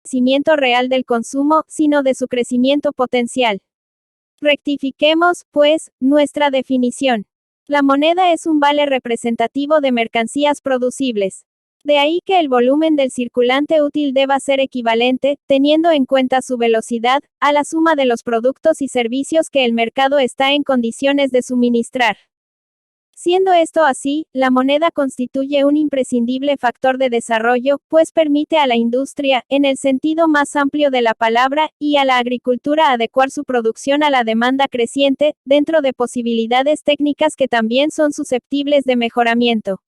crecimiento real del consumo, sino de su crecimiento potencial. Rectifiquemos, pues, nuestra definición. La moneda es un vale representativo de mercancías producibles. De ahí que el volumen del circulante útil deba ser equivalente, teniendo en cuenta su velocidad, a la suma de los productos y servicios que el mercado está en condiciones de suministrar. Siendo esto así, la moneda constituye un imprescindible factor de desarrollo, pues permite a la industria, en el sentido más amplio de la palabra, y a la agricultura adecuar su producción a la demanda creciente, dentro de posibilidades técnicas que también son susceptibles de mejoramiento.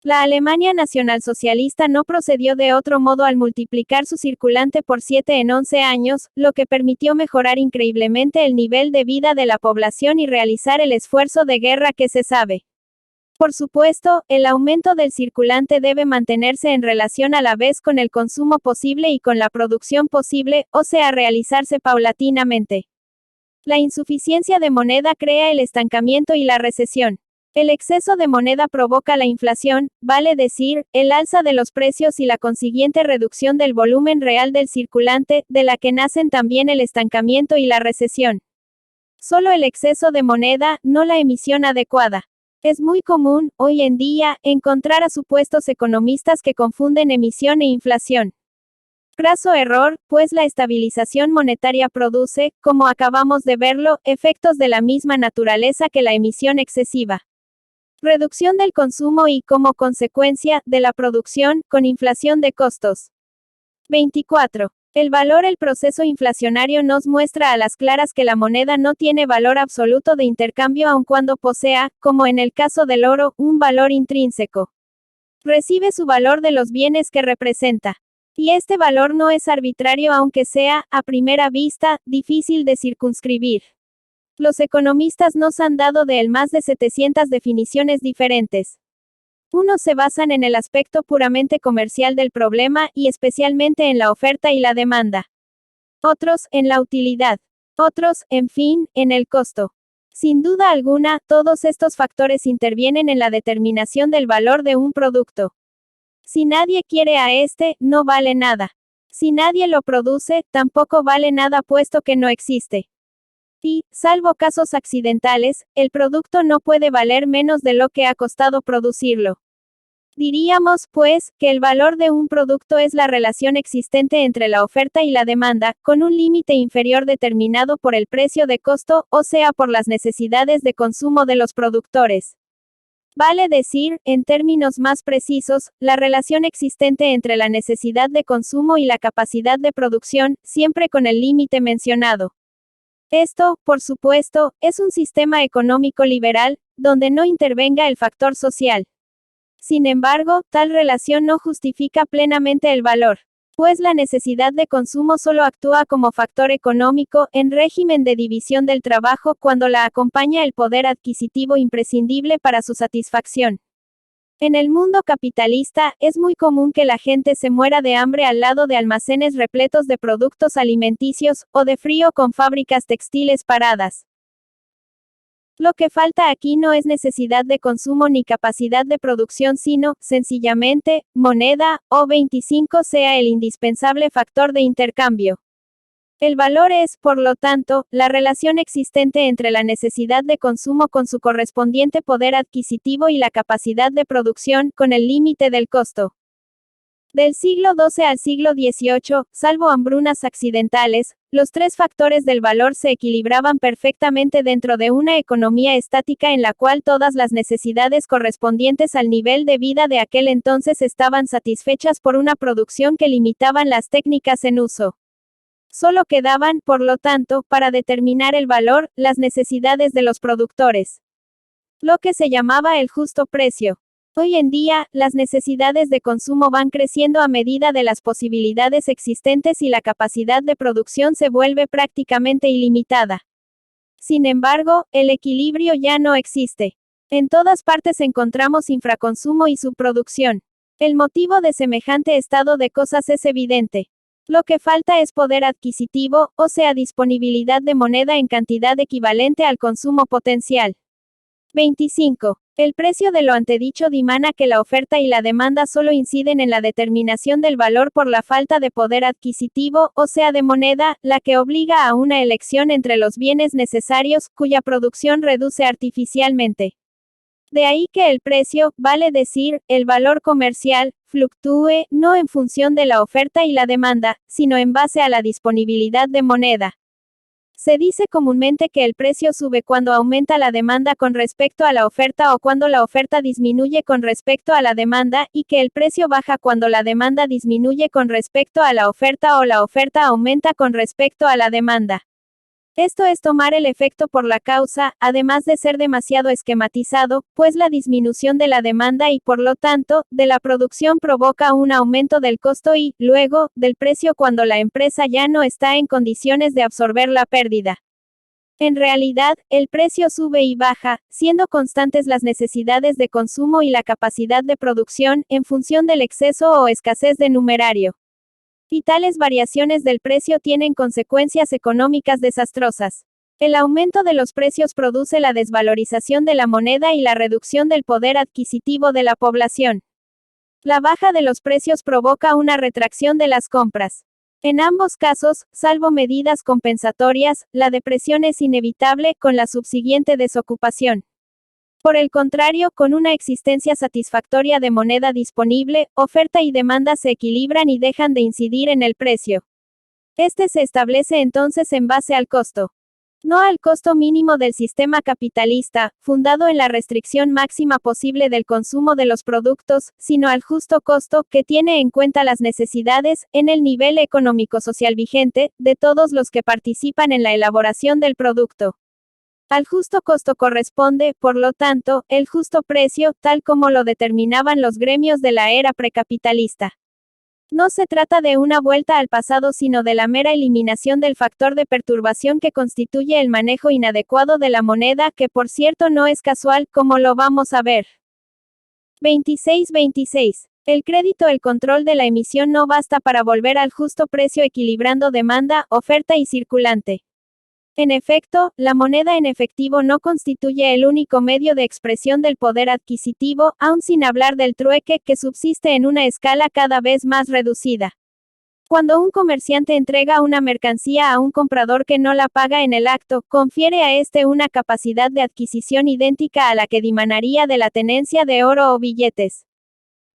La Alemania nacionalsocialista no procedió de otro modo al multiplicar su circulante por 7 en 11 años, lo que permitió mejorar increíblemente el nivel de vida de la población y realizar el esfuerzo de guerra que se sabe. Por supuesto, el aumento del circulante debe mantenerse en relación a la vez con el consumo posible y con la producción posible, o sea, realizarse paulatinamente. La insuficiencia de moneda crea el estancamiento y la recesión. El exceso de moneda provoca la inflación, vale decir, el alza de los precios y la consiguiente reducción del volumen real del circulante, de la que nacen también el estancamiento y la recesión. Solo el exceso de moneda, no la emisión adecuada. Es muy común, hoy en día, encontrar a supuestos economistas que confunden emisión e inflación. Graso error, pues la estabilización monetaria produce, como acabamos de verlo, efectos de la misma naturaleza que la emisión excesiva. Reducción del consumo y, como consecuencia, de la producción, con inflación de costos. 24. El proceso inflacionario nos muestra a las claras que la moneda no tiene valor absoluto de intercambio aun cuando posea, como en el caso del oro, un valor intrínseco. Recibe su valor de los bienes que representa. Y este valor no es arbitrario aunque sea, a primera vista, difícil de circunscribir. Los economistas nos han dado de él más de 700 definiciones diferentes. Unos se basan en el aspecto puramente comercial del problema, y especialmente en la oferta y la demanda. Otros, en la utilidad. Otros, en fin, en el costo. Sin duda alguna, todos estos factores intervienen en la determinación del valor de un producto. Si nadie quiere a este, no vale nada. Si nadie lo produce, tampoco vale nada puesto que no existe. Y, salvo casos accidentales, el producto no puede valer menos de lo que ha costado producirlo. Diríamos, pues, que el valor de un producto es la relación existente entre la oferta y la demanda, con un límite inferior determinado por el precio de costo, o sea, por las necesidades de consumo de los productores. Vale decir, en términos más precisos, la relación existente entre la necesidad de consumo y la capacidad de producción, siempre con el límite mencionado. Esto, por supuesto, es un sistema económico liberal, donde no intervenga el factor social. Sin embargo, tal relación no justifica plenamente el valor, pues la necesidad de consumo solo actúa como factor económico, en régimen de división del trabajo, cuando la acompaña el poder adquisitivo imprescindible para su satisfacción. En el mundo capitalista, es muy común que la gente se muera de hambre al lado de almacenes repletos de productos alimenticios, o de frío con fábricas textiles paradas. Lo que falta aquí no es necesidad de consumo ni capacidad de producción sino, sencillamente, moneda, o 25 sea el indispensable factor de intercambio. El valor es, por lo tanto, la relación existente entre la necesidad de consumo con su correspondiente poder adquisitivo y la capacidad de producción, con el límite del costo. Del siglo XII al siglo XVIII, salvo hambrunas accidentales, los tres factores del valor se equilibraban perfectamente dentro de una economía estática en la cual todas las necesidades correspondientes al nivel de vida de aquel entonces estaban satisfechas por una producción que limitaban las técnicas en uso. Solo quedaban, por lo tanto, para determinar el valor, las necesidades de los productores. Lo que se llamaba el justo precio. Hoy en día, las necesidades de consumo van creciendo a medida de las posibilidades existentes y la capacidad de producción se vuelve prácticamente ilimitada. Sin embargo, el equilibrio ya no existe. En todas partes encontramos infraconsumo y subproducción. El motivo de semejante estado de cosas es evidente. Lo que falta es poder adquisitivo, o sea, disponibilidad de moneda en cantidad equivalente al consumo potencial. 25. El precio de lo antedicho dimana que la oferta y la demanda solo inciden en la determinación del valor por la falta de poder adquisitivo, o sea de moneda, la que obliga a una elección entre los bienes necesarios, cuya producción reduce artificialmente. De ahí que el precio, vale decir, el valor comercial, fluctúe, no en función de la oferta y la demanda, sino en base a la disponibilidad de moneda. Se dice comúnmente que el precio sube cuando aumenta la demanda con respecto a la oferta o cuando la oferta disminuye con respecto a la demanda, y que el precio baja cuando la demanda disminuye con respecto a la oferta o la oferta aumenta con respecto a la demanda. Esto es tomar el efecto por la causa, además de ser demasiado esquematizado, pues la disminución de la demanda y por lo tanto, de la producción provoca un aumento del costo y, luego, del precio cuando la empresa ya no está en condiciones de absorber la pérdida. En realidad, el precio sube y baja, siendo constantes las necesidades de consumo y la capacidad de producción, en función del exceso o escasez de numerario. Y tales variaciones del precio tienen consecuencias económicas desastrosas. El aumento de los precios produce la desvalorización de la moneda y la reducción del poder adquisitivo de la población. La baja de los precios provoca una retracción de las compras. En ambos casos, salvo medidas compensatorias, la depresión es inevitable, con la subsiguiente desocupación. Por el contrario, con una existencia satisfactoria de moneda disponible, oferta y demanda se equilibran y dejan de incidir en el precio. Este se establece entonces en base al costo. No al costo mínimo del sistema capitalista, fundado en la restricción máxima posible del consumo de los productos, sino al justo costo, que tiene en cuenta las necesidades, en el nivel económico-social vigente, de todos los que participan en la elaboración del producto. Al justo costo corresponde, por lo tanto, el justo precio, tal como lo determinaban los gremios de la era precapitalista. No se trata de una vuelta al pasado sino de la mera eliminación del factor de perturbación que constituye el manejo inadecuado de la moneda, que por cierto no es casual, como lo vamos a ver. 26. El crédito. El control de la emisión no basta para volver al justo precio equilibrando demanda, oferta y circulante. En efecto, la moneda en efectivo no constituye el único medio de expresión del poder adquisitivo, aun sin hablar del trueque, que subsiste en una escala cada vez más reducida. Cuando un comerciante entrega una mercancía a un comprador que no la paga en el acto, confiere a éste una capacidad de adquisición idéntica a la que dimanaría de la tenencia de oro o billetes.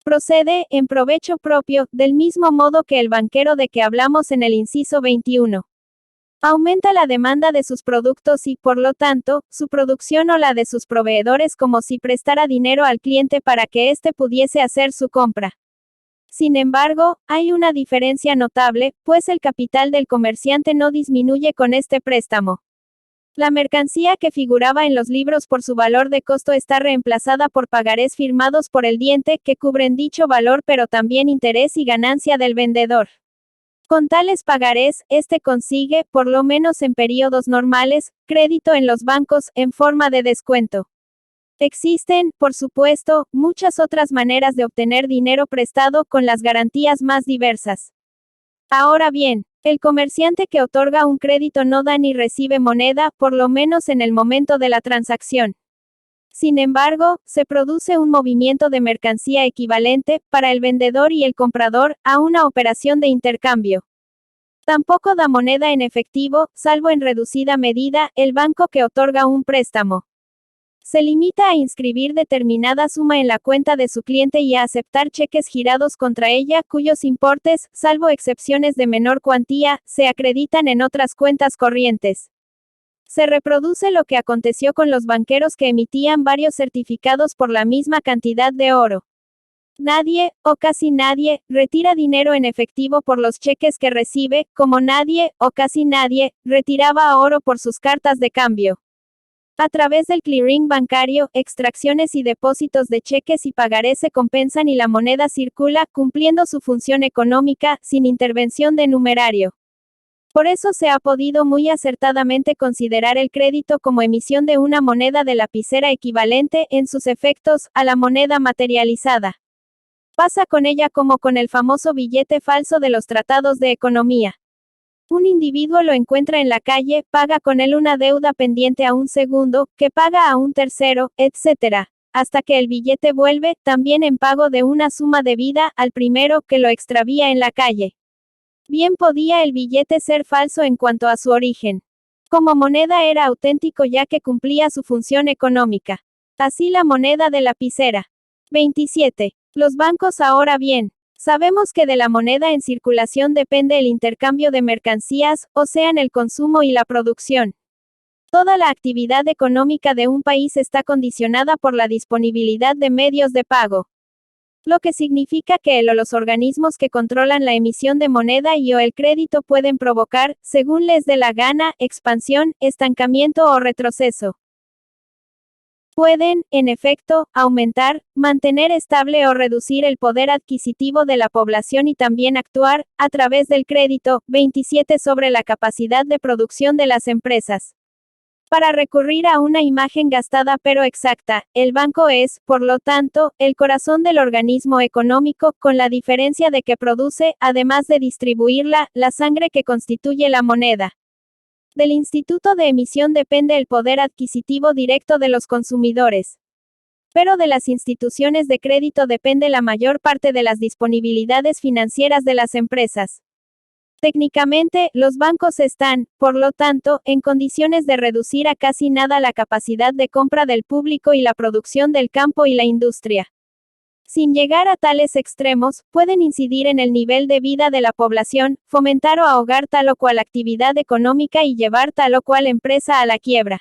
Procede, en provecho propio, del mismo modo que el banquero de que hablamos en el inciso 21. Aumenta la demanda de sus productos y, por lo tanto, su producción o la de sus proveedores, como si prestara dinero al cliente para que éste pudiese hacer su compra. Sin embargo, hay una diferencia notable, pues el capital del comerciante no disminuye con este préstamo. La mercancía que figuraba en los libros por su valor de costo está reemplazada por pagarés firmados por el diente, que cubren dicho valor pero también interés y ganancia del vendedor. Con tales pagarés, este consigue, por lo menos en períodos normales, crédito en los bancos, en forma de descuento. Existen, por supuesto, muchas otras maneras de obtener dinero prestado con las garantías más diversas. Ahora bien, el comerciante que otorga un crédito no da ni recibe moneda, por lo menos en el momento de la transacción. Sin embargo, se produce un movimiento de mercancía equivalente, para el vendedor y el comprador, a una operación de intercambio. Tampoco da moneda en efectivo, salvo en reducida medida, el banco que otorga un préstamo. Se limita a inscribir determinada suma en la cuenta de su cliente y a aceptar cheques girados contra ella, cuyos importes, salvo excepciones de menor cuantía, se acreditan en otras cuentas corrientes. Se reproduce lo que aconteció con los banqueros que emitían varios certificados por la misma cantidad de oro. Nadie, o casi nadie, retira dinero en efectivo por los cheques que recibe, como nadie, o casi nadie, retiraba oro por sus cartas de cambio. A través del clearing bancario, extracciones y depósitos de cheques y pagarés se compensan y la moneda circula, cumpliendo su función económica, sin intervención de numerario. Por eso se ha podido muy acertadamente considerar el crédito como emisión de una moneda de lapicera equivalente, en sus efectos, a la moneda materializada. Pasa con ella como con el famoso billete falso de los tratados de economía. Un individuo lo encuentra en la calle, paga con él una deuda pendiente a un segundo, que paga a un tercero, etc. Hasta que el billete vuelve, también en pago de una suma debida, al primero, que lo extravía en la calle. Bien podía el billete ser falso en cuanto a su origen. Como moneda era auténtico ya que cumplía su función económica. Así la moneda de lapicera. 27. Los bancos ahora bien. Sabemos que de la moneda en circulación depende el intercambio de mercancías, o sea, el consumo y la producción. Toda la actividad económica de un país está condicionada por la disponibilidad de medios de pago. Lo que significa que él o los organismos que controlan la emisión de moneda y o el crédito pueden provocar, según les dé la gana, expansión, estancamiento o retroceso. Pueden, en efecto, aumentar, mantener estable o reducir el poder adquisitivo de la población y también actuar, a través del crédito, 27 sobre la capacidad de producción de las empresas. Para recurrir a una imagen gastada pero exacta, el banco es, por lo tanto, el corazón del organismo económico, con la diferencia de que produce, además de distribuirla, la sangre que constituye la moneda. Del instituto de emisión depende el poder adquisitivo directo de los consumidores. Pero de las instituciones de crédito depende la mayor parte de las disponibilidades financieras de las empresas. Técnicamente, los bancos están, por lo tanto, en condiciones de reducir a casi nada la capacidad de compra del público y la producción del campo y la industria. Sin llegar a tales extremos, pueden incidir en el nivel de vida de la población, fomentar o ahogar tal o cual actividad económica y llevar tal o cual empresa a la quiebra.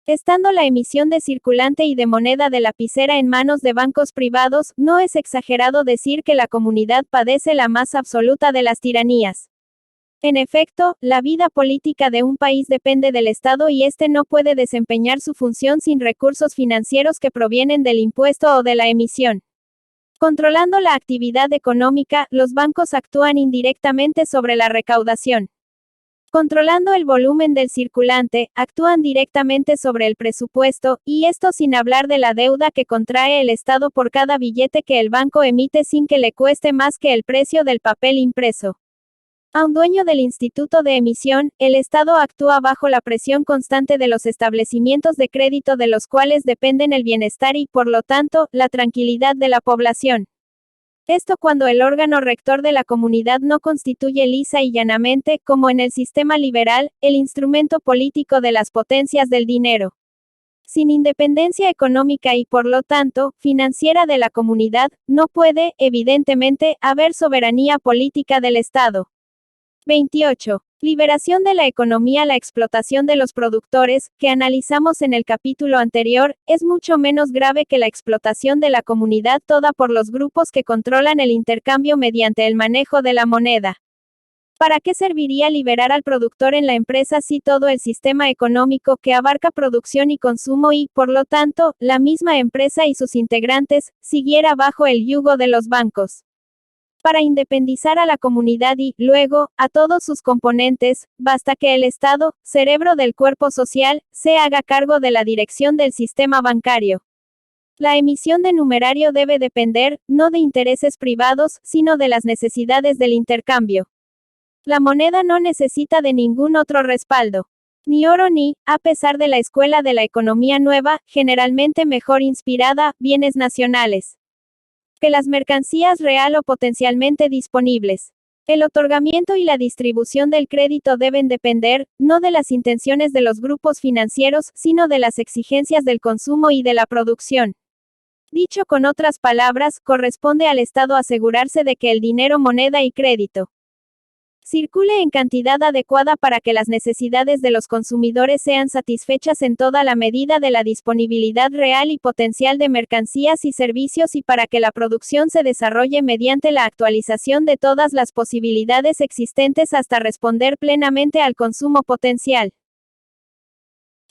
Estando la emisión de circulante y de moneda de lapicera en manos de bancos privados, no es exagerado decir que la comunidad padece la más absoluta de las tiranías. En efecto, la vida política de un país depende del Estado y éste no puede desempeñar su función sin recursos financieros que provienen del impuesto o de la emisión. Controlando la actividad económica, los bancos actúan indirectamente sobre la recaudación. Controlando el volumen del circulante, actúan directamente sobre el presupuesto, y esto sin hablar de la deuda que contrae el Estado por cada billete que el banco emite sin que le cueste más que el precio del papel impreso. A un dueño del instituto de emisión, el Estado actúa bajo la presión constante de los establecimientos de crédito de los cuales dependen el bienestar y, por lo tanto, la tranquilidad de la población. Esto cuando el órgano rector de la comunidad no constituye lisa y llanamente, como en el sistema liberal, el instrumento político de las potencias del dinero. Sin independencia económica y, por lo tanto, financiera de la comunidad, no puede, evidentemente, haber soberanía política del Estado. 28. Liberación de la economía. La explotación de los productores, que analizamos en el capítulo anterior, es mucho menos grave que la explotación de la comunidad toda por los grupos que controlan el intercambio mediante el manejo de la moneda. ¿Para qué serviría liberar al productor en la empresa si todo el sistema económico que abarca producción y consumo y, por lo tanto, la misma empresa y sus integrantes, siguiera bajo el yugo de los bancos? Para independizar a la comunidad y, luego, a todos sus componentes, basta que el Estado, cerebro del cuerpo social, se haga cargo de la dirección del sistema bancario. La emisión de numerario debe depender, no de intereses privados, sino de las necesidades del intercambio. La moneda no necesita de ningún otro respaldo. Ni oro ni, a pesar de la escuela de la economía nueva, generalmente mejor inspirada, bienes nacionales. Que las mercancías real o potencialmente disponibles. El otorgamiento y la distribución del crédito deben depender, no de las intenciones de los grupos financieros, sino de las exigencias del consumo y de la producción. Dicho con otras palabras, corresponde al Estado asegurarse de que el dinero, moneda y crédito circule en cantidad adecuada para que las necesidades de los consumidores sean satisfechas en toda la medida de la disponibilidad real y potencial de mercancías y servicios y para que la producción se desarrolle mediante la actualización de todas las posibilidades existentes hasta responder plenamente al consumo potencial.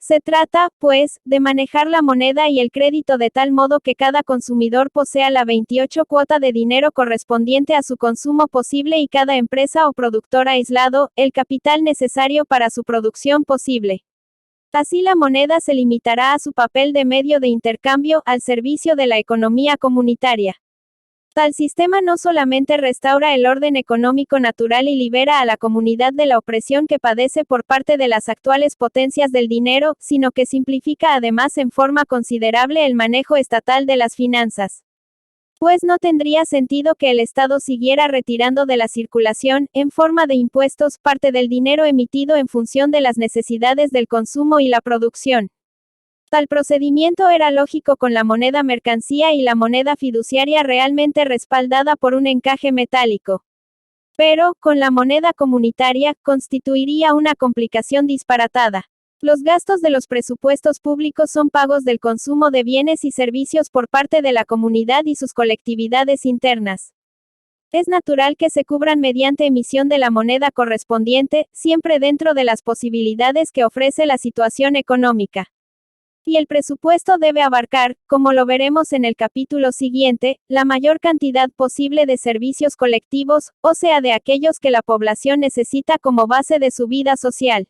Se trata, pues, de manejar la moneda y el crédito de tal modo que cada consumidor posea la 28 cuota de dinero correspondiente a su consumo posible y cada empresa o productor aislado, el capital necesario para su producción posible. Así la moneda se limitará a su papel de medio de intercambio, al servicio de la economía comunitaria. Tal sistema no solamente restaura el orden económico natural y libera a la comunidad de la opresión que padece por parte de las actuales potencias del dinero, sino que simplifica además en forma considerable el manejo estatal de las finanzas. Pues no tendría sentido que el Estado siguiera retirando de la circulación, en forma de impuestos, parte del dinero emitido en función de las necesidades del consumo y la producción. Tal procedimiento era lógico con la moneda mercancía y la moneda fiduciaria realmente respaldada por un encaje metálico. Pero, con la moneda comunitaria, constituiría una complicación disparatada. Los gastos de los presupuestos públicos son pagos del consumo de bienes y servicios por parte de la comunidad y sus colectividades internas. Es natural que se cubran mediante emisión de la moneda correspondiente, siempre dentro de las posibilidades que ofrece la situación económica. Y el presupuesto debe abarcar, como lo veremos en el capítulo siguiente, la mayor cantidad posible de servicios colectivos, o sea de aquellos que la población necesita como base de su vida social.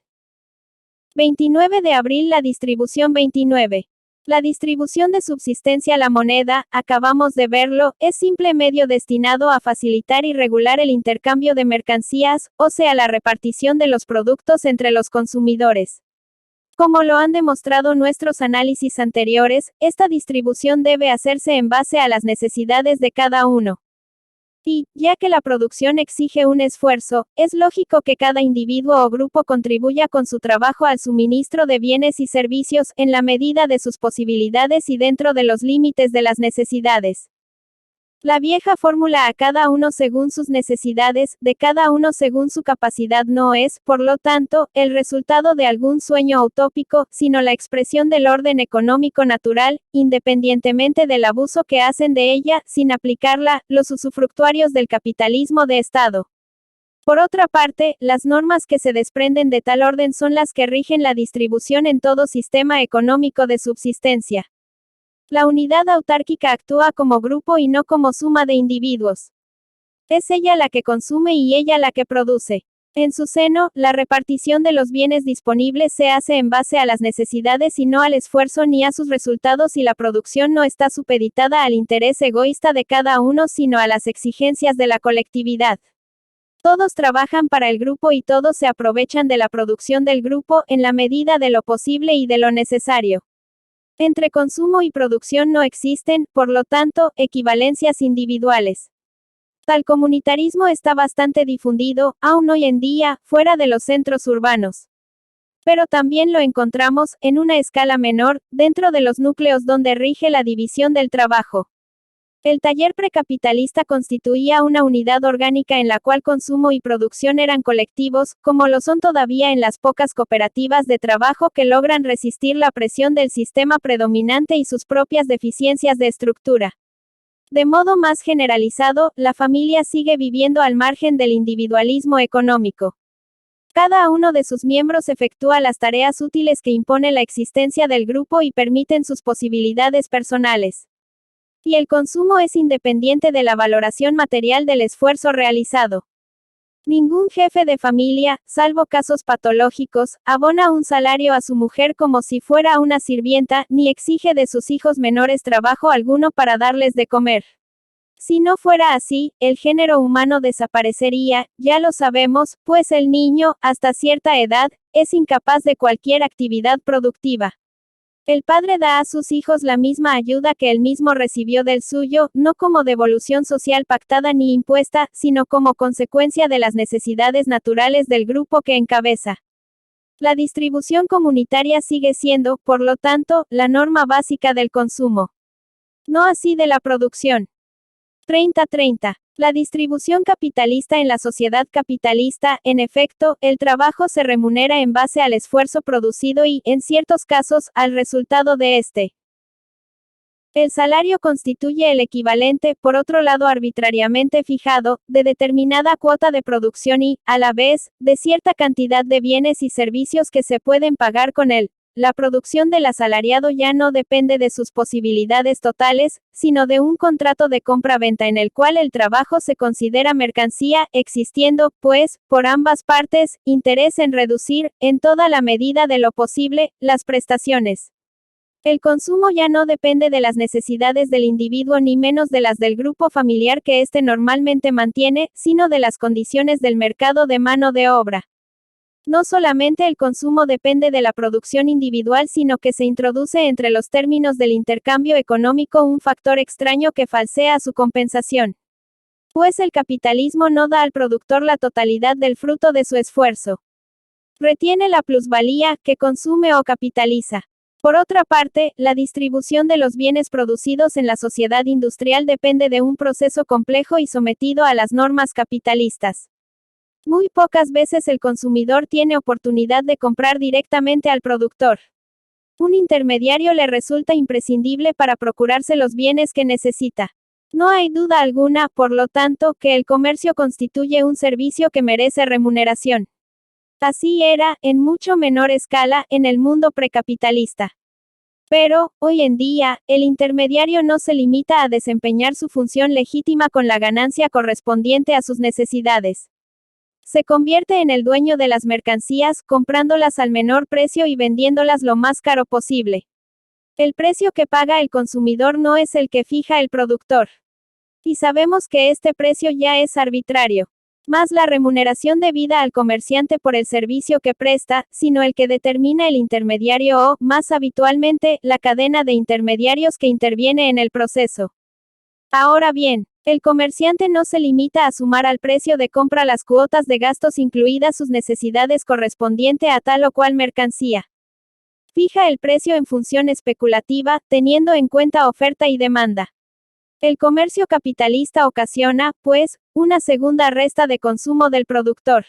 29 de abril. La distribución 29. La distribución de subsistencia a la moneda, acabamos de verlo, es simple medio destinado a facilitar y regular el intercambio de mercancías, o sea la repartición de los productos entre los consumidores. Como lo han demostrado nuestros análisis anteriores, esta distribución debe hacerse en base a las necesidades de cada uno. Y, ya que la producción exige un esfuerzo, es lógico que cada individuo o grupo contribuya con su trabajo al suministro de bienes y servicios, en la medida de sus posibilidades y dentro de los límites de las necesidades. La vieja fórmula a cada uno según sus necesidades, de cada uno según su capacidad no es, por lo tanto, el resultado de algún sueño utópico, sino la expresión del orden económico natural, independientemente del abuso que hacen de ella, sin aplicarla, los usufructuarios del capitalismo de Estado. Por otra parte, las normas que se desprenden de tal orden son las que rigen la distribución en todo sistema económico de subsistencia. La unidad autárquica actúa como grupo y no como suma de individuos. Es ella la que consume y ella la que produce. En su seno, la repartición de los bienes disponibles se hace en base a las necesidades y no al esfuerzo ni a sus resultados, y la producción no está supeditada al interés egoísta de cada uno sino a las exigencias de la colectividad. Todos trabajan para el grupo y todos se aprovechan de la producción del grupo, en la medida de lo posible y de lo necesario. Entre consumo y producción no existen, por lo tanto, equivalencias individuales. Tal comunitarismo está bastante difundido, aún hoy en día, fuera de los centros urbanos. Pero también lo encontramos, en una escala menor, dentro de los núcleos donde rige la división del trabajo. El taller precapitalista constituía una unidad orgánica en la cual consumo y producción eran colectivos, como lo son todavía en las pocas cooperativas de trabajo que logran resistir la presión del sistema predominante y sus propias deficiencias de estructura. De modo más generalizado, la familia sigue viviendo al margen del individualismo económico. Cada uno de sus miembros efectúa las tareas útiles que impone la existencia del grupo y permiten sus posibilidades personales. Y el consumo es independiente de la valoración material del esfuerzo realizado. Ningún jefe de familia, salvo casos patológicos, abona un salario a su mujer como si fuera una sirvienta, ni exige de sus hijos menores trabajo alguno para darles de comer. Si no fuera así, el género humano desaparecería, ya lo sabemos, pues el niño, hasta cierta edad, es incapaz de cualquier actividad productiva. El padre da a sus hijos la misma ayuda que él mismo recibió del suyo, no como devolución social pactada ni impuesta, sino como consecuencia de las necesidades naturales del grupo que encabeza. La distribución comunitaria sigue siendo, por lo tanto, la norma básica del consumo. No así de la producción. 30-30. La distribución capitalista en la sociedad capitalista, en efecto, el trabajo se remunera en base al esfuerzo producido y, en ciertos casos, al resultado de este. El salario constituye el equivalente, por otro lado arbitrariamente fijado, de determinada cuota de producción y, a la vez, de cierta cantidad de bienes y servicios que se pueden pagar con él. La producción del asalariado ya no depende de sus posibilidades totales, sino de un contrato de compra-venta en el cual el trabajo se considera mercancía, existiendo, pues, por ambas partes, interés en reducir, en toda la medida de lo posible, las prestaciones. El consumo ya no depende de las necesidades del individuo ni menos de las del grupo familiar que éste normalmente mantiene, sino de las condiciones del mercado de mano de obra. No solamente el consumo depende de la producción individual, sino que se introduce entre los términos del intercambio económico un factor extraño que falsea su compensación. Pues el capitalismo no da al productor la totalidad del fruto de su esfuerzo. Retiene la plusvalía, que consume o capitaliza. Por otra parte, la distribución de los bienes producidos en la sociedad industrial depende de un proceso complejo y sometido a las normas capitalistas. Muy pocas veces el consumidor tiene oportunidad de comprar directamente al productor. Un intermediario le resulta imprescindible para procurarse los bienes que necesita. No hay duda alguna, por lo tanto, que el comercio constituye un servicio que merece remuneración. Así era, en mucho menor escala, en el mundo precapitalista. Pero, hoy en día, el intermediario no se limita a desempeñar su función legítima con la ganancia correspondiente a sus necesidades. Se convierte en el dueño de las mercancías, comprándolas al menor precio y vendiéndolas lo más caro posible. El precio que paga el consumidor no es el que fija el productor. Y sabemos que este precio ya es arbitrario. Más la remuneración debida al comerciante por el servicio que presta, sino el que determina el intermediario o, más habitualmente, la cadena de intermediarios que interviene en el proceso. Ahora bien, el comerciante no se limita a sumar al precio de compra las cuotas de gastos incluidas sus necesidades correspondiente a tal o cual mercancía. Fija el precio en función especulativa, teniendo en cuenta oferta y demanda. El comercio capitalista ocasiona, pues, una segunda resta de consumo del productor.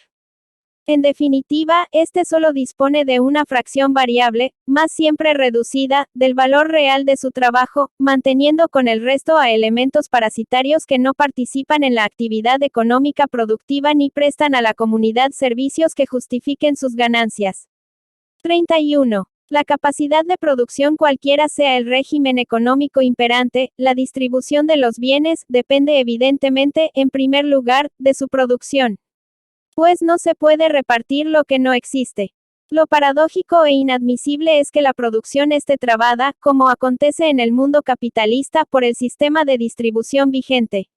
En definitiva, este solo dispone de una fracción variable, más siempre reducida, del valor real de su trabajo, manteniendo con el resto a elementos parasitarios que no participan en la actividad económica productiva ni prestan a la comunidad servicios que justifiquen sus ganancias. 31. La capacidad de producción, cualquiera sea el régimen económico imperante, la distribución de los bienes, depende evidentemente, en primer lugar, de su producción. Pues no se puede repartir lo que no existe. Lo paradójico e inadmisible es que la producción esté trabada, como acontece en el mundo capitalista, por el sistema de distribución vigente.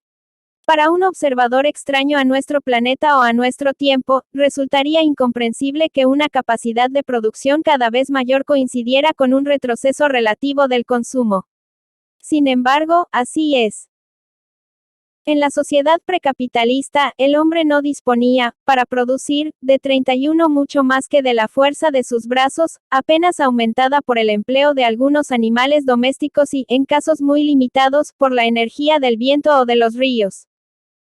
Para un observador extraño a nuestro planeta o a nuestro tiempo, resultaría incomprensible que una capacidad de producción cada vez mayor coincidiera con un retroceso relativo del consumo. Sin embargo, así es. En la sociedad precapitalista, el hombre no disponía, para producir, de 31 mucho más que de la fuerza de sus brazos, apenas aumentada por el empleo de algunos animales domésticos y, en casos muy limitados, por la energía del viento o de los ríos.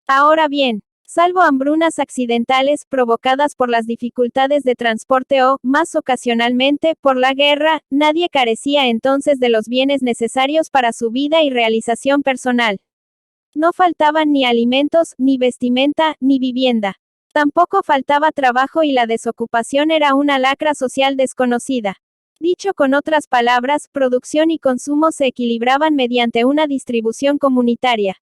Ahora bien, salvo hambrunas accidentales provocadas por las dificultades de transporte o, más ocasionalmente, por la guerra, nadie carecía entonces de los bienes necesarios para su vida y realización personal. No faltaban ni alimentos, ni vestimenta, ni vivienda. Tampoco faltaba trabajo y la desocupación era una lacra social desconocida. Dicho con otras palabras, producción y consumo se equilibraban mediante una distribución comunitaria.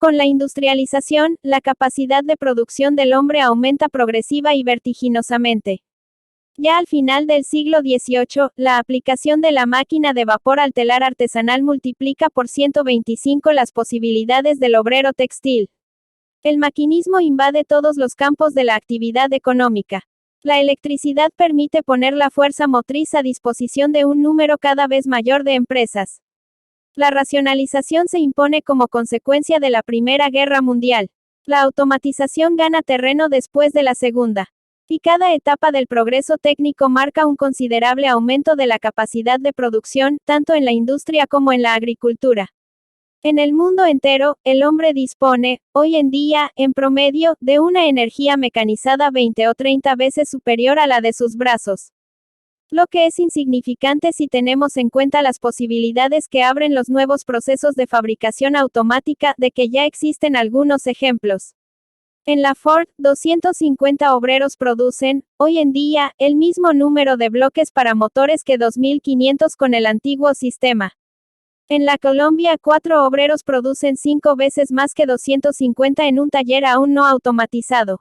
Con la industrialización, la capacidad de producción del hombre aumenta progresiva y vertiginosamente. Ya al final del siglo XVIII, la aplicación de la máquina de vapor al telar artesanal multiplica por 125 las posibilidades del obrero textil. El maquinismo invade todos los campos de la actividad económica. La electricidad permite poner la fuerza motriz a disposición de un número cada vez mayor de empresas. La racionalización se impone como consecuencia de la Primera Guerra Mundial. La automatización gana terreno después de la Segunda. Y cada etapa del progreso técnico marca un considerable aumento de la capacidad de producción, tanto en la industria como en la agricultura. En el mundo entero, el hombre dispone, hoy en día, en promedio, de una energía mecanizada 20 o 30 veces superior a la de sus brazos. Lo que es insignificante si tenemos en cuenta las posibilidades que abren los nuevos procesos de fabricación automática, de que ya existen algunos ejemplos. En la Ford, 250 obreros producen, hoy en día, el mismo número de bloques para motores que 2.500 con el antiguo sistema. En la Columbia, 4 obreros producen 5 veces más que 250 en un taller aún no automatizado.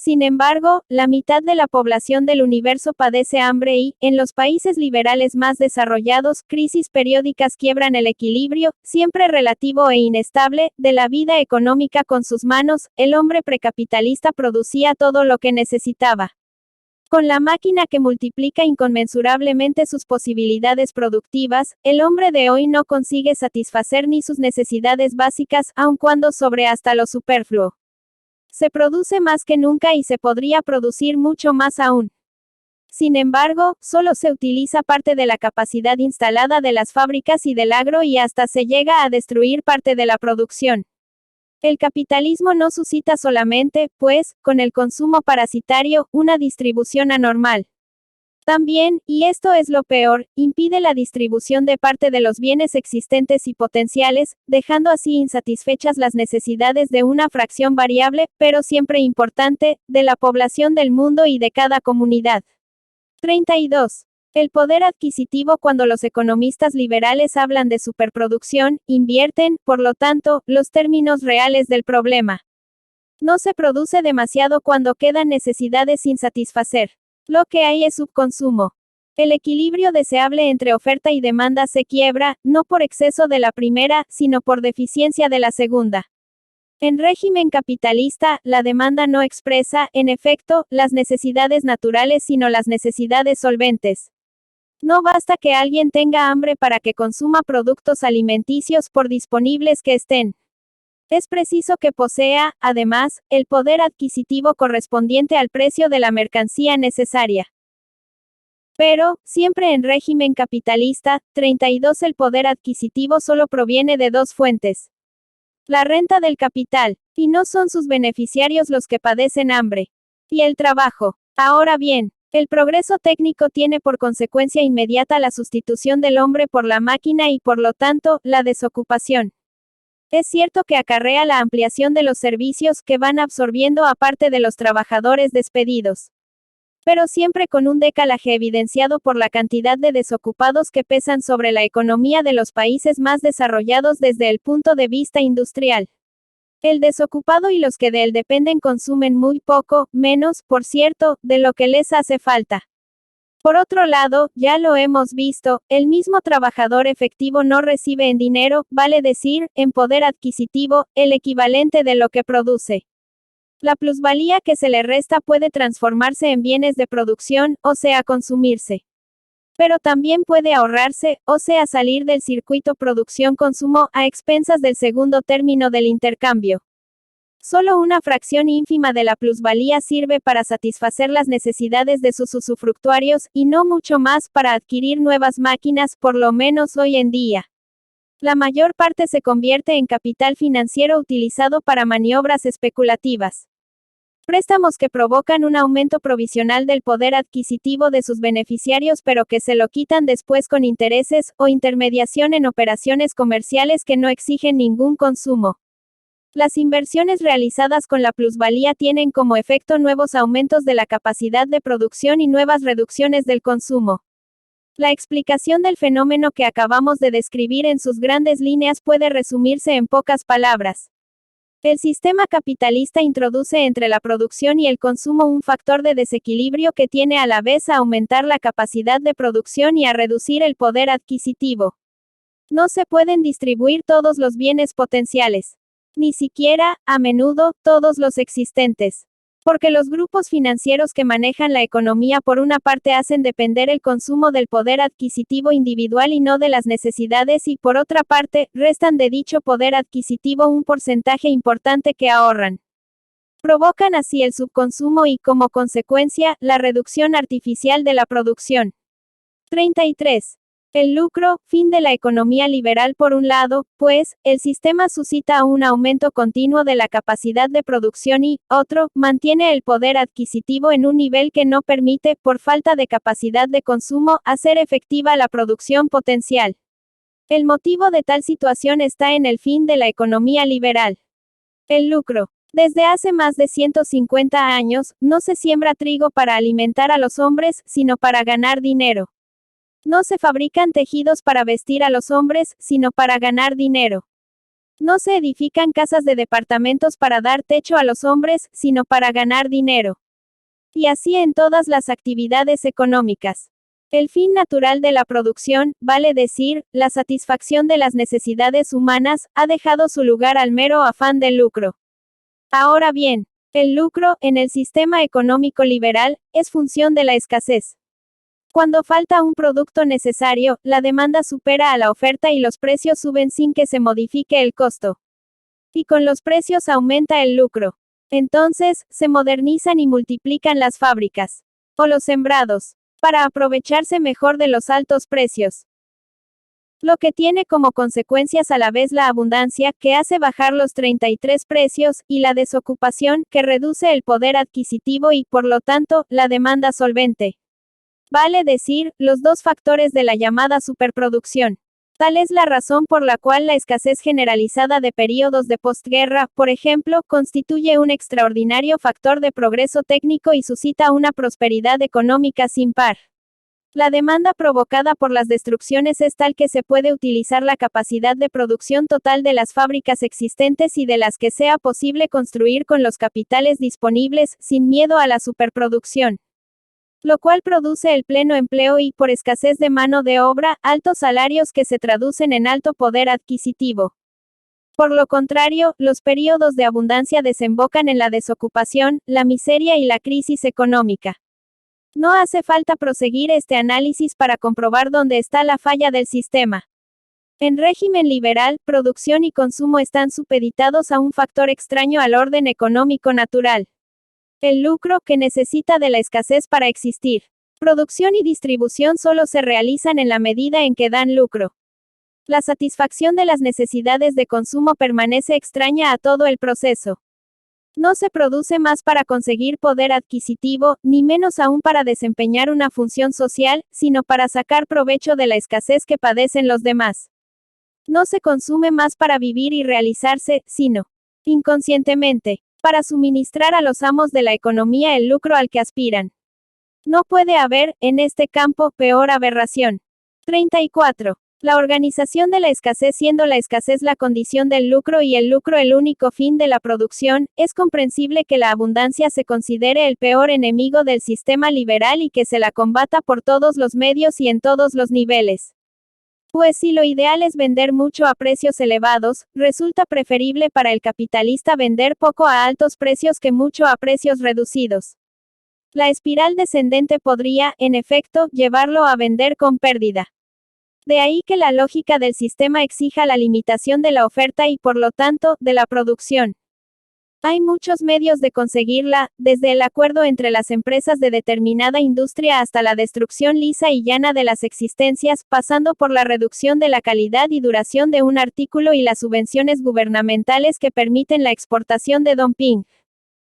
Sin embargo, la mitad de la población del universo padece hambre y, en los países liberales más desarrollados, crisis periódicas quiebran el equilibrio, siempre relativo e inestable, de la vida económica con sus manos. El hombre precapitalista producía todo lo que necesitaba. Con la máquina que multiplica inconmensurablemente sus posibilidades productivas, el hombre de hoy no consigue satisfacer ni sus necesidades básicas, aun cuando sobre hasta lo superfluo. Se produce más que nunca y se podría producir mucho más aún. Sin embargo, solo se utiliza parte de la capacidad instalada de las fábricas y del agro y hasta se llega a destruir parte de la producción. El capitalismo no suscita solamente, pues, con el consumo parasitario, una distribución anormal. También, y esto es lo peor, impide la distribución de parte de los bienes existentes y potenciales, dejando así insatisfechas las necesidades de una fracción variable, pero siempre importante, de la población del mundo y de cada comunidad. 32. El poder adquisitivo. Cuando los economistas liberales hablan de superproducción, invierten, por lo tanto, los términos reales del problema. No se produce demasiado cuando quedan necesidades sin satisfacer. Lo que hay es subconsumo. El equilibrio deseable entre oferta y demanda se quiebra, no por exceso de la primera, sino por deficiencia de la segunda. En régimen capitalista, la demanda no expresa, en efecto, las necesidades naturales sino las necesidades solventes. No basta que alguien tenga hambre para que consuma productos alimenticios por disponibles que estén. Es preciso que posea, además, el poder adquisitivo correspondiente al precio de la mercancía necesaria. Pero, siempre en régimen capitalista, 32 el poder adquisitivo solo proviene de dos fuentes. La renta del capital, y no son sus beneficiarios los que padecen hambre. Y el trabajo. Ahora bien, el progreso técnico tiene por consecuencia inmediata la sustitución del hombre por la máquina y por lo tanto, la desocupación. Es cierto que acarrea la ampliación de los servicios que van absorbiendo a parte de los trabajadores despedidos. Pero siempre con un decalaje evidenciado por la cantidad de desocupados que pesan sobre la economía de los países más desarrollados desde el punto de vista industrial. El desocupado y los que de él dependen consumen muy poco, menos, por cierto, de lo que les hace falta. Por otro lado, ya lo hemos visto, el mismo trabajador efectivo no recibe en dinero, vale decir, en poder adquisitivo, el equivalente de lo que produce. La plusvalía que se le resta puede transformarse en bienes de producción, o sea consumirse. Pero también puede ahorrarse, o sea salir del circuito producción-consumo, a expensas del segundo término del intercambio. Solo una fracción ínfima de la plusvalía sirve para satisfacer las necesidades de sus usufructuarios, y no mucho más para adquirir nuevas máquinas, por lo menos hoy en día. La mayor parte se convierte en capital financiero utilizado para maniobras especulativas. Préstamos que provocan un aumento provisional del poder adquisitivo de sus beneficiarios pero que se lo quitan después con intereses, o intermediación en operaciones comerciales que no exigen ningún consumo. Las inversiones realizadas con la plusvalía tienen como efecto nuevos aumentos de la capacidad de producción y nuevas reducciones del consumo. La explicación del fenómeno que acabamos de describir en sus grandes líneas puede resumirse en pocas palabras. El sistema capitalista introduce entre la producción y el consumo un factor de desequilibrio que tiene a la vez a aumentar la capacidad de producción y a reducir el poder adquisitivo. No se pueden distribuir todos los bienes potenciales. Ni siquiera, a menudo, todos los existentes. Porque los grupos financieros que manejan la economía por una parte hacen depender el consumo del poder adquisitivo individual y no de las necesidades y por otra parte, restan de dicho poder adquisitivo un porcentaje importante que ahorran. Provocan así el subconsumo y, como consecuencia, la reducción artificial de la producción. 33. El lucro, fin de la economía liberal por un lado, pues, el sistema suscita un aumento continuo de la capacidad de producción y, otro, mantiene el poder adquisitivo en un nivel que no permite, por falta de capacidad de consumo, hacer efectiva la producción potencial. El motivo de tal situación está en el fin de la economía liberal. El lucro. Desde hace más de 150 años, no se siembra trigo para alimentar a los hombres, sino para ganar dinero. No se fabrican tejidos para vestir a los hombres, sino para ganar dinero. No se edifican casas de departamentos para dar techo a los hombres, sino para ganar dinero. Y así en todas las actividades económicas. El fin natural de la producción, vale decir, la satisfacción de las necesidades humanas, ha dejado su lugar al mero afán del lucro. Ahora bien, el lucro, en el sistema económico liberal, es función de la escasez. Cuando falta un producto necesario, la demanda supera a la oferta y los precios suben sin que se modifique el costo. Y con los precios aumenta el lucro. Entonces, se modernizan y multiplican las fábricas. O los sembrados. Para aprovecharse mejor de los altos precios. Lo que tiene como consecuencias a la vez la abundancia, que hace bajar los 33 precios, y la desocupación, que reduce el poder adquisitivo y, por lo tanto, la demanda solvente. Vale decir, los dos factores de la llamada superproducción. Tal es la razón por la cual la escasez generalizada de períodos de postguerra, por ejemplo, constituye un extraordinario factor de progreso técnico y suscita una prosperidad económica sin par. La demanda provocada por las destrucciones es tal que se puede utilizar la capacidad de producción total de las fábricas existentes y de las que sea posible construir con los capitales disponibles, sin miedo a la superproducción. Lo cual produce el pleno empleo y, por escasez de mano de obra, altos salarios que se traducen en alto poder adquisitivo. Por lo contrario, los períodos de abundancia desembocan en la desocupación, la miseria y la crisis económica. No hace falta proseguir este análisis para comprobar dónde está la falla del sistema. En régimen liberal, producción y consumo están supeditados a un factor extraño al orden económico natural. El lucro, que necesita de la escasez para existir. Producción y distribución solo se realizan en la medida en que dan lucro. La satisfacción de las necesidades de consumo permanece extraña a todo el proceso. No se produce más para conseguir poder adquisitivo, ni menos aún para desempeñar una función social, sino para sacar provecho de la escasez que padecen los demás. No se consume más para vivir y realizarse, sino, inconscientemente, para suministrar a los amos de la economía el lucro al que aspiran. No puede haber, en este campo, peor aberración. 34. La organización de la escasez, siendo la escasez la condición del lucro y el lucro el único fin de la producción, es comprensible que la abundancia se considere el peor enemigo del sistema liberal y que se la combata por todos los medios y en todos los niveles. Pues si lo ideal es vender mucho a precios elevados, resulta preferible para el capitalista vender poco a altos precios que mucho a precios reducidos. La espiral descendente podría, en efecto, llevarlo a vender con pérdida. De ahí que la lógica del sistema exija la limitación de la oferta y, por lo tanto, de la producción. Hay muchos medios de conseguirla, desde el acuerdo entre las empresas de determinada industria hasta la destrucción lisa y llana de las existencias, pasando por la reducción de la calidad y duración de un artículo y las subvenciones gubernamentales que permiten la exportación de dumping.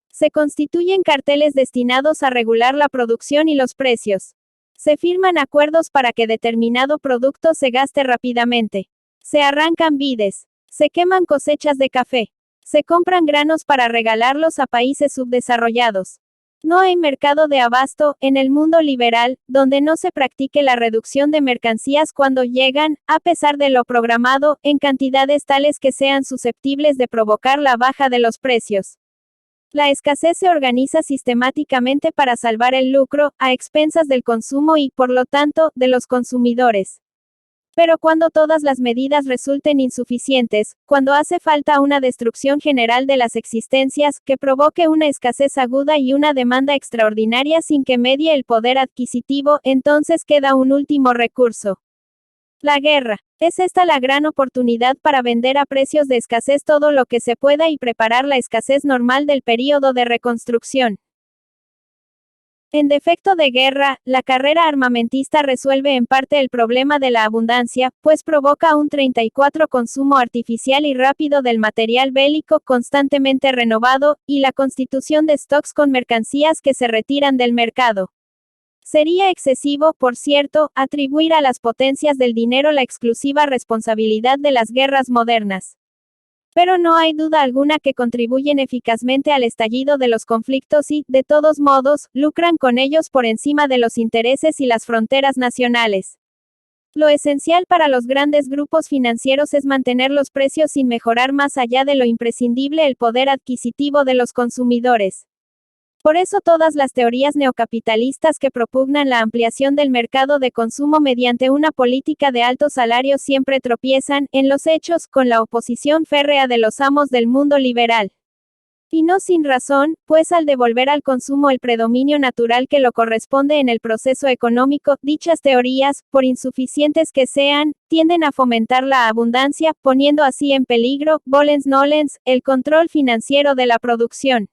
Se constituyen carteles destinados a regular la producción y los precios. Se firman acuerdos para que determinado producto se gaste rápidamente. Se arrancan vides. Se queman cosechas de café. Se compran granos para regalarlos a países subdesarrollados. No hay mercado de abasto, en el mundo liberal, donde no se practique la reducción de mercancías cuando llegan, a pesar de lo programado, en cantidades tales que sean susceptibles de provocar la baja de los precios. La escasez se organiza sistemáticamente para salvar el lucro, a expensas del consumo y, por lo tanto, de los consumidores. Pero cuando todas las medidas resulten insuficientes, cuando hace falta una destrucción general de las existencias, que provoque una escasez aguda y una demanda extraordinaria sin que medie el poder adquisitivo, entonces queda un último recurso. La guerra. Es esta la gran oportunidad para vender a precios de escasez todo lo que se pueda y preparar la escasez normal del período de reconstrucción. En defecto de guerra, la carrera armamentista resuelve en parte el problema de la abundancia, pues provoca un 34 consumo artificial y rápido del material bélico constantemente renovado, y la constitución de stocks con mercancías que se retiran del mercado. Sería excesivo, por cierto, atribuir a las potencias del dinero la exclusiva responsabilidad de las guerras modernas. Pero no hay duda alguna que contribuyen eficazmente al estallido de los conflictos y, de todos modos, lucran con ellos por encima de los intereses y las fronteras nacionales. Lo esencial para los grandes grupos financieros es mantener los precios sin mejorar más allá de lo imprescindible el poder adquisitivo de los consumidores. Por eso todas las teorías neocapitalistas que propugnan la ampliación del mercado de consumo mediante una política de altos salarios siempre tropiezan, en los hechos, con la oposición férrea de los amos del mundo liberal. Y no sin razón, pues al devolver al consumo el predominio natural que lo corresponde en el proceso económico, dichas teorías, por insuficientes que sean, tienden a fomentar la abundancia, poniendo así en peligro, volens nolens, el control financiero de la producción.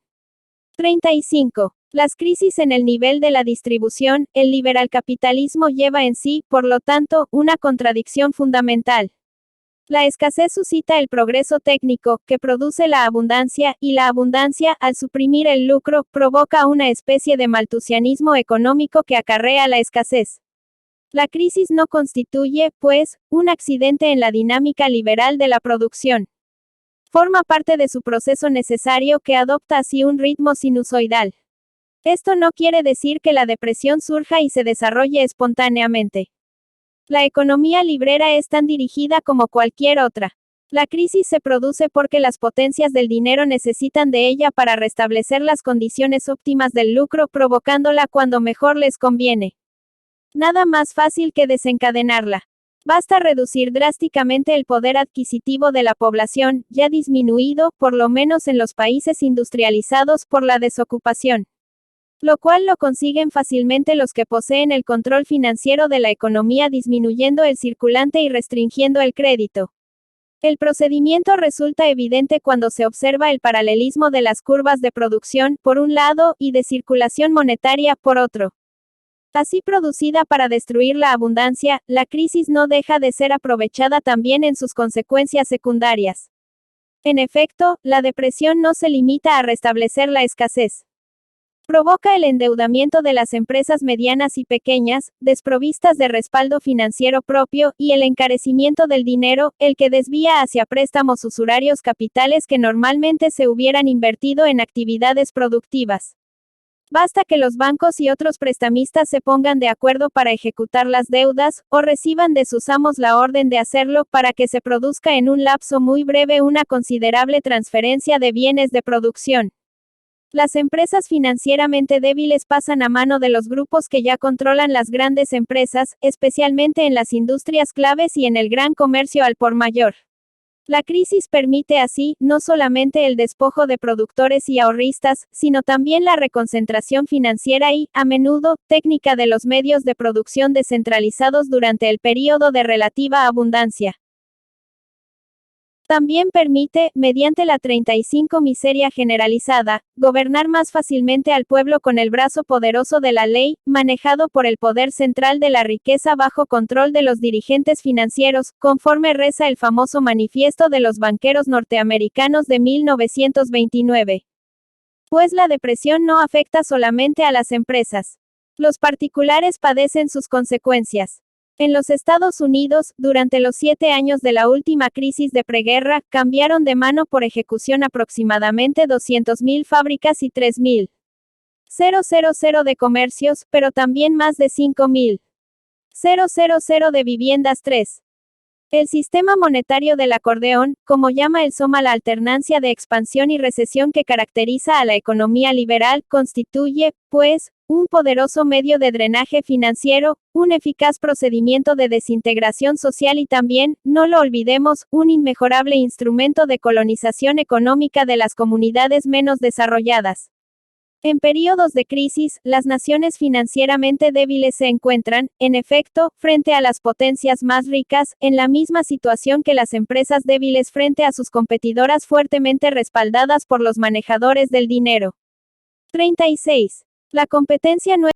35. Las crisis en el nivel de la distribución, el liberalcapitalismo lleva en sí, por lo tanto, una contradicción fundamental. La escasez suscita el progreso técnico, que produce la abundancia, y la abundancia, al suprimir el lucro, provoca una especie de maltusianismo económico que acarrea la escasez. La crisis no constituye, pues, un accidente en la dinámica liberal de la producción. Forma parte de su proceso necesario que adopta así un ritmo sinusoidal. Esto no quiere decir que la depresión surja y se desarrolle espontáneamente. La economía librera es tan dirigida como cualquier otra. La crisis se produce porque las potencias del dinero necesitan de ella para restablecer las condiciones óptimas del lucro, provocándola cuando mejor les conviene. Nada más fácil que desencadenarla. Basta reducir drásticamente el poder adquisitivo de la población, ya disminuido, por lo menos en los países industrializados, por la desocupación. Lo cual lo consiguen fácilmente los que poseen el control financiero de la economía, disminuyendo el circulante y restringiendo el crédito. El procedimiento resulta evidente cuando se observa el paralelismo de las curvas de producción, por un lado, y de circulación monetaria, por otro. Así producida para destruir la abundancia, la crisis no deja de ser aprovechada también en sus consecuencias secundarias. En efecto, la depresión no se limita a restablecer la escasez. Provoca el endeudamiento de las empresas medianas y pequeñas, desprovistas de respaldo financiero propio, y el encarecimiento del dinero, el que desvía hacia préstamos usurarios capitales que normalmente se hubieran invertido en actividades productivas. Basta que los bancos y otros prestamistas se pongan de acuerdo para ejecutar las deudas, o reciban de sus amos la orden de hacerlo, para que se produzca en un lapso muy breve una considerable transferencia de bienes de producción. Las empresas financieramente débiles pasan a mano de los grupos que ya controlan las grandes empresas, especialmente en las industrias claves y en el gran comercio al por mayor. La crisis permite así, no solamente el despojo de productores y ahorristas, sino también la reconcentración financiera y, a menudo, técnica de los medios de producción descentralizados durante el período de relativa abundancia. También permite, mediante la 35 miseria generalizada, gobernar más fácilmente al pueblo con el brazo poderoso de la ley, manejado por el poder central de la riqueza bajo control de los dirigentes financieros, conforme reza el famoso manifiesto de los banqueros norteamericanos de 1929. Pues la depresión no afecta solamente a las empresas. Los particulares padecen sus consecuencias. En los Estados Unidos, durante los 7 años de la última crisis de preguerra, cambiaron de mano por ejecución aproximadamente 200.000 fábricas y 3.000 de comercios, pero también más de 5.000 de viviendas. 3. El sistema monetario del acordeón, como llama el Soma la alternancia de expansión y recesión que caracteriza a la economía liberal, constituye, pues, un poderoso medio de drenaje financiero, un eficaz procedimiento de desintegración social y también, no lo olvidemos, un inmejorable instrumento de colonización económica de las comunidades menos desarrolladas. En períodos de crisis, las naciones financieramente débiles se encuentran, en efecto, frente a las potencias más ricas, en la misma situación que las empresas débiles frente a sus competidoras fuertemente respaldadas por los manejadores del dinero. 36. La competencia no es